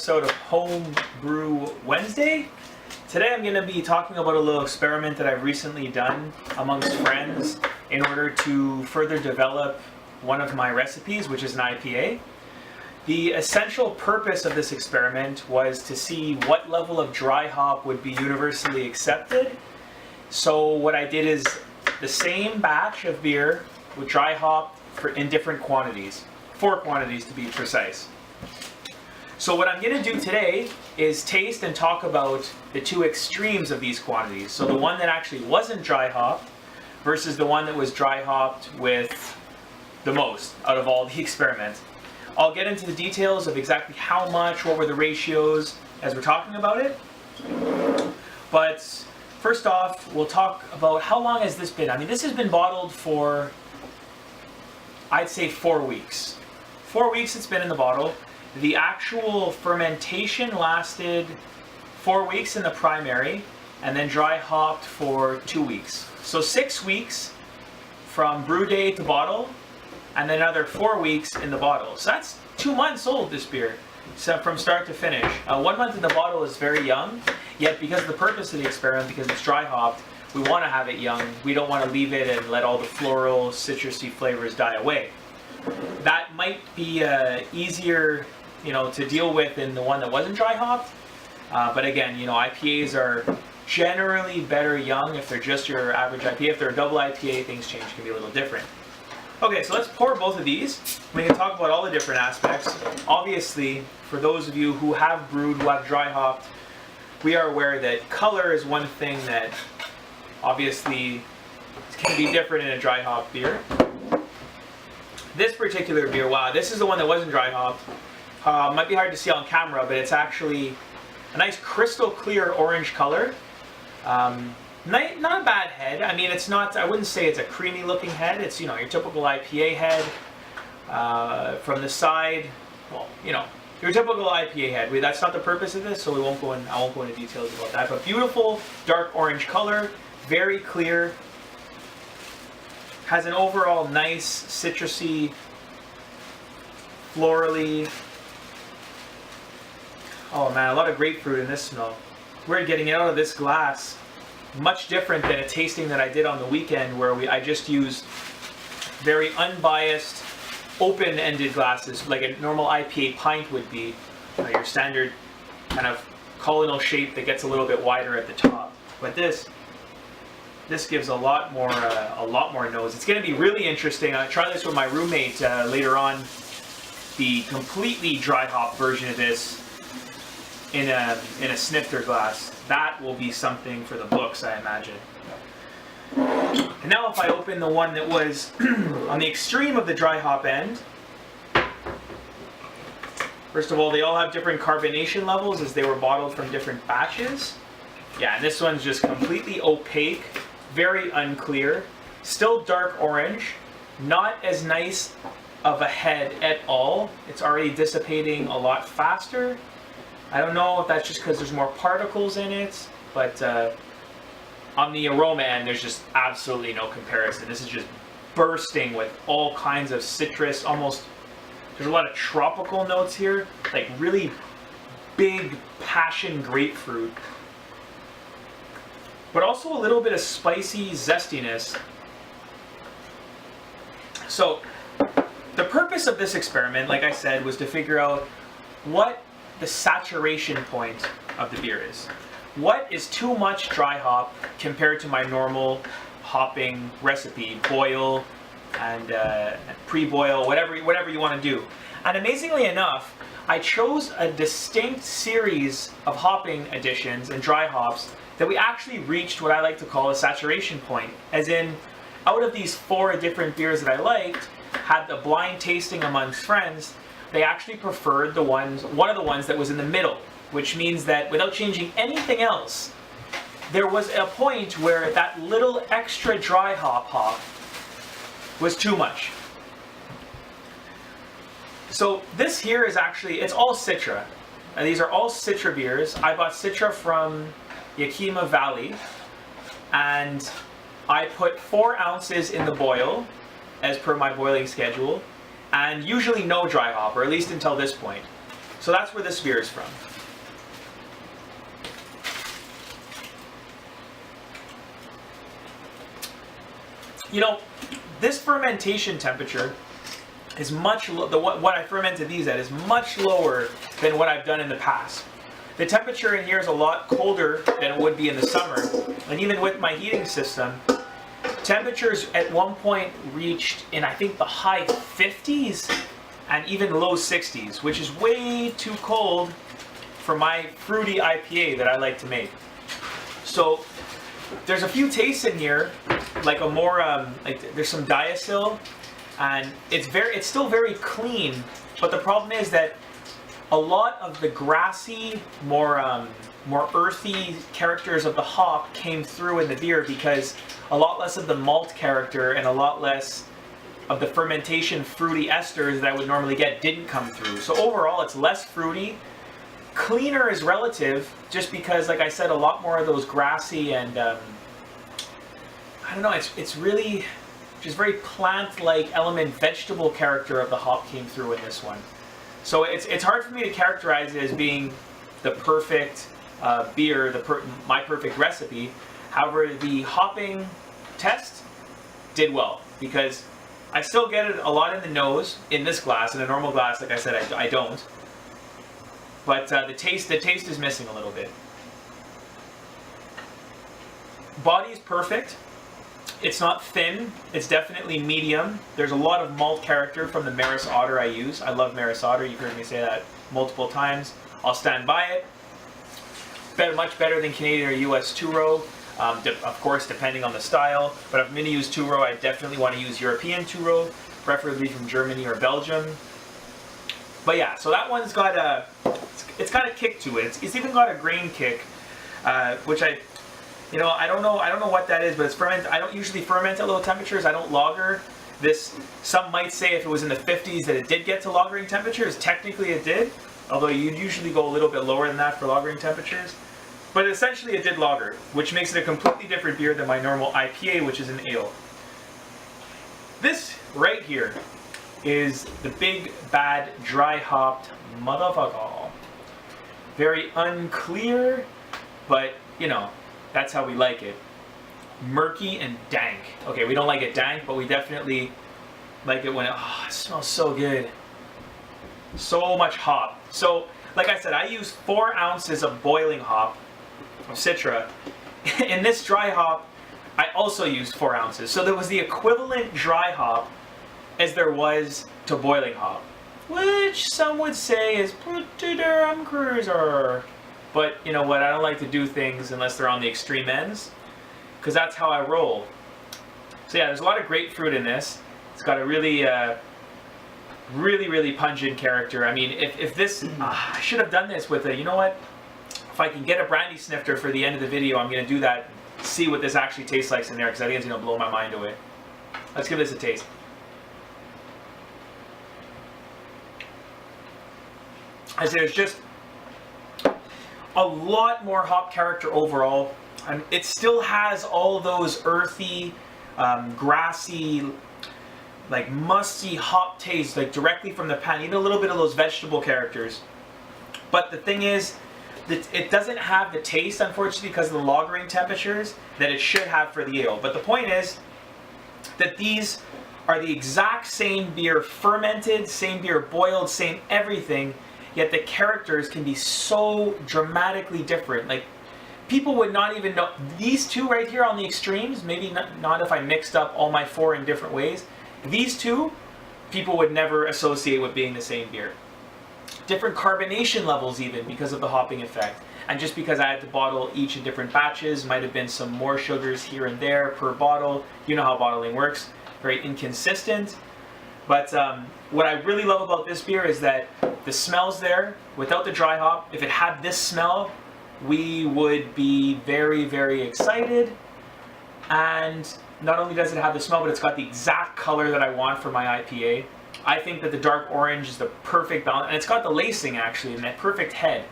episode of Home Brew Wednesday. Today I'm going to be talking about a little experiment that I've recently done amongst friends in order to further develop one of my recipes, which is an IPA. The essential purpose of this experiment was to see what level of dry hop would be universally accepted. So what I did is the same batch of beer with dry hop in different quantities, 4 quantities to be precise. So what I'm going to do today is taste and talk about the 2 extremes of these quantities. So the one that actually wasn't dry hopped versus the one that was dry hopped with the most out of all the experiments. I'll get into the details of exactly how much, what were the ratios as we're talking about it. But first off, we'll talk about how long has this been. I mean, this has been bottled for, I'd say 4 weeks. 4 weeks it's been in the bottle. The actual fermentation lasted 4 weeks in the primary and then dry hopped for 2 weeks. So 6 weeks from brew day to bottle and then another 4 weeks in the bottle. So that's 2 months old, this beer, so from start to finish. 1 month in the bottle is very young, yet because of the purpose of the experiment, because it's dry hopped, we want to have it young. We don't want to leave it and let all the floral, citrusy flavors die away. That might be easier to deal with in the one that wasn't dry hopped. But again, IPAs are generally better young if they're just your average IPA. If they're a double IPA, things change, can be a little different. Okay, so let's pour both of these. We can talk about all the different aspects. Obviously, for those of you who have brewed, who have dry hopped, we are aware that color is one thing that obviously can be different in a dry hop beer. This particular beer, wow, this is the one that wasn't dry hopped. Might be hard to see on camera, but it's actually a nice crystal clear orange color. Not a bad head. I mean, it's not, I wouldn't say it's a creamy looking head. It's, your typical IPA head. From the side, well, your typical IPA head. That's not the purpose of this, so I won't go into details about that. But beautiful dark orange color, very clear. Has an overall nice citrusy, florally. Oh man, a lot of grapefruit in this smell. We're getting it out of this glass. Much different than a tasting that I did on the weekend where I just used very unbiased, open-ended glasses, like a normal IPA pint would be, your standard kind of colonel shape that gets a little bit wider at the top. But this gives a lot more nose. It's going to be really interesting. I'll try this with my roommate later on. The completely dry hop version of this in a snifter glass. That will be something for the books, I imagine. And now if I open the one that was on the extreme of the dry hop end. First of all, they all have different carbonation levels as they were bottled from different batches. Yeah, and this one's just completely opaque, very unclear, still dark orange, not as nice of a head at all. It's already dissipating a lot faster. I don't know if that's just because there's more particles in it, but on the aroma end, there's just absolutely no comparison. This is just bursting with all kinds of citrus, almost, there's a lot of tropical notes here, like really big passion grapefruit, but also a little bit of spicy zestiness. So the purpose of this experiment, like I said, was to figure out what the saturation point of the beer is. What is too much dry hop compared to my normal hopping recipe, boil and pre-boil, whatever you want to do. And amazingly enough, I chose a distinct series of hopping additions and dry hops that we actually reached what I like to call a saturation point. As in, out of these 4 different beers that I liked, had the blind tasting amongst friends, they actually preferred one of the ones that was in the middle, which means that without changing anything else, there was a point where that little extra dry hop was too much. So this here is actually, it's all Citra. And these are all Citra beers. I bought Citra from Yakima Valley, and I put 4 ounces in the boil, as per my boiling schedule, and usually no dry hop, or at least until this point. So that's where this beer is from. You know, this fermentation temperature is much what I fermented these at is much lower than what I've done in the past. The temperature in here is a lot colder than it would be in the summer, and even with my heating system, temperatures at one point reached in I think the high 50s and even low 60s, which is way too cold for my fruity IPA that I like to make. So there's a few tastes in here, like a more like there's some diacetyl, and it's still very clean, but the problem is that a lot of the grassy, more earthy characters of the hop came through in the beer because a lot less of the malt character and a lot less of the fermentation fruity esters that I would normally get didn't come through. So overall, it's less fruity. Cleaner is relative, just because, like I said, a lot more of those grassy and I don't know. It's really just very plant-like element, vegetable character of the hop came through in this one. So it's hard for me to characterize it as being the perfect beer, my perfect recipe. However, the hopping test did well because I still get it a lot in the nose in this glass. In a normal glass, like I said, I don't. But the taste is missing a little bit. Body is perfect. It's not thin. It's definitely medium. There's a lot of malt character from the Maris Otter I use. I love Maris Otter. You've heard me say that multiple times. I'll stand by it. Much better than Canadian or US two-row. Of course, depending on the style. But if I'm going to use two-row, I definitely want to use European two-row, preferably from Germany or Belgium. But yeah, so that one's got it's got a kick to it. It's even got a grain kick, which I don't know what that is, but it's ferment. I don't usually ferment at low temperatures. I don't lager. This, some might say if it was in the 50s that it did get to lagering temperatures. Technically it did, although you'd usually go a little bit lower than that for lagering temperatures. But essentially it did lager, which makes it a completely different beer than my normal IPA, which is an ale. This right here is the big bad dry hopped motherfucker. Very unclear, but you know, that's how we like it. Murky and dank. Okay, we don't like it dank, but we definitely like it when it smells so good. So much hop. So, like I said, I use 4 ounces of boiling hop of Citra. In this dry hop, I also used 4 ounces. So there was the equivalent dry hop as there was to boiling hop, which some would say is pretty damn cruiser. But you know what, I don't like to do things unless they're on the extreme ends, because that's how I roll. So yeah, there's a lot of grapefruit in this. It's got a really, really pungent character. I mean, if this, I should have done this with a, you know what, if I can get a brandy snifter for the end of the video, I'm going to do that, see what this actually tastes like in there, because I think it's going to blow my mind away. Let's give this a taste. I say there's just a lot more hop character overall. It still has all those earthy, grassy, like musty hop taste, like directly from the pan. Even a little bit of those vegetable characters. But the thing is, that it doesn't have the taste, unfortunately, because of the lagering temperatures that it should have for the ale. But the point is that these are the exact same beer fermented, same beer boiled, same everything. Yet the characters can be so dramatically different. Like, people would not even know. These two right here on the extremes, maybe not if I mixed up all my 4 in different ways. These two, people would never associate with being the same beer. Different carbonation levels even because of the hopping effect. And just because I had to bottle each in different batches, might have been some more sugars here and there per bottle. You know how bottling works. Very inconsistent. But what I really love about this beer is that the smell's there. Without the dry hop, if it had this smell, we would be very, very excited. And not only does it have the smell, but it's got the exact color that I want for my IPA. I think that the dark orange is the perfect balance, and it's got the lacing actually, and that perfect head.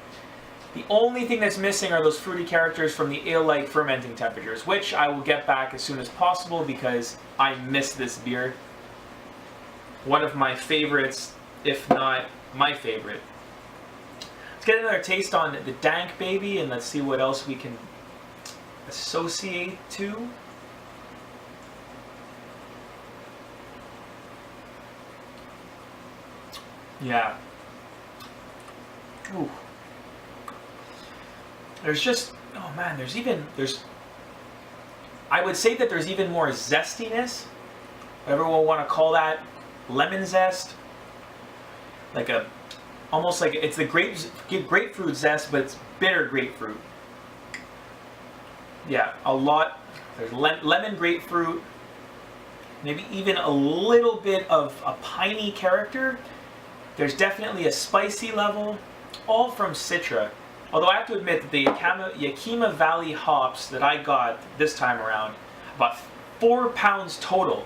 The only thing that's missing are those fruity characters from the ale-like fermenting temperatures, which I will get back as soon as possible because I miss this beer. One of my favorites, if not my favorite. get another taste on the dank baby, and let's see what else we can associate to. Yeah. Ooh. There's just, oh man, there's, I would say that there's even more zestiness, whatever we'll want to call that, lemon zest, like almost like it's the grapefruit zest, but it's bitter grapefruit. Yeah, a lot. There's lemon grapefruit, maybe even a little bit of a piney character. There's definitely a spicy level, all from Citra. Although I have to admit that the Yakima Valley hops that I got this time around, about 4 pounds total,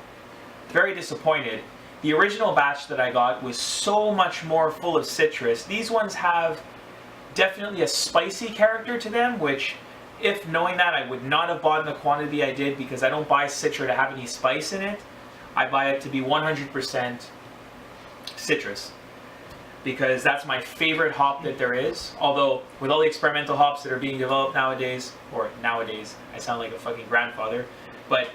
very disappointed. The original batch that I got was so much more full of citrus. These ones have definitely a spicy character to them, which, if knowing that, I would not have bought in the quantity I did, because I don't buy Citra to have any spice in it. I buy it to be 100% citrus, because that's my favorite hop that there is. Although, with all the experimental hops that are being developed nowadays, I sound like a fucking grandfather, but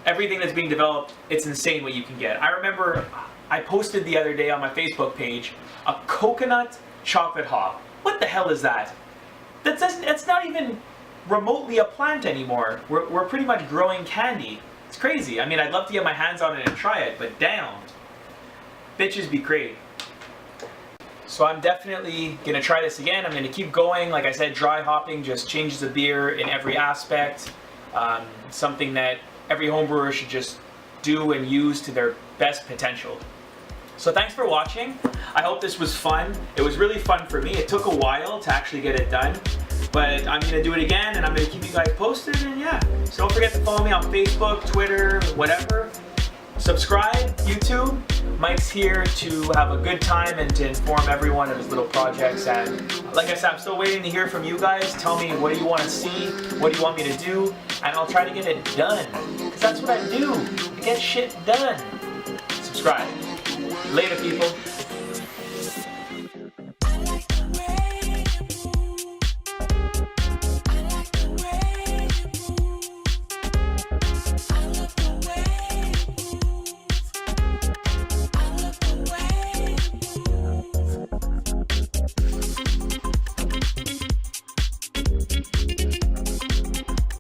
everything that's being developed, it's insane what you can get. I remember I posted the other day on my Facebook page a coconut chocolate hop. What the hell is that? That's not even remotely a plant anymore. We're pretty much growing candy. It's crazy. I mean, I'd love to get my hands on it and try it, but damn. Bitches be great. So I'm definitely going to try this again. I'm going to keep going. Like I said, dry hopping just changes the beer in every aspect. Something that every homebrewer should just do and use to their best potential. So thanks for watching. I hope this was fun. It was really fun for me. It took a while to actually get it done, but I'm going to do it again, and I'm going to keep you guys posted, and yeah. So don't forget to follow me on Facebook, Twitter, whatever. Subscribe, YouTube. Mike's here to have a good time and to inform everyone of his little projects. And like I said, I'm still waiting to hear from you guys. Tell me, what do you want to see? What do you want me to do? And I'll try to get it done. Because that's what I do. I get shit done. Subscribe. Later, people.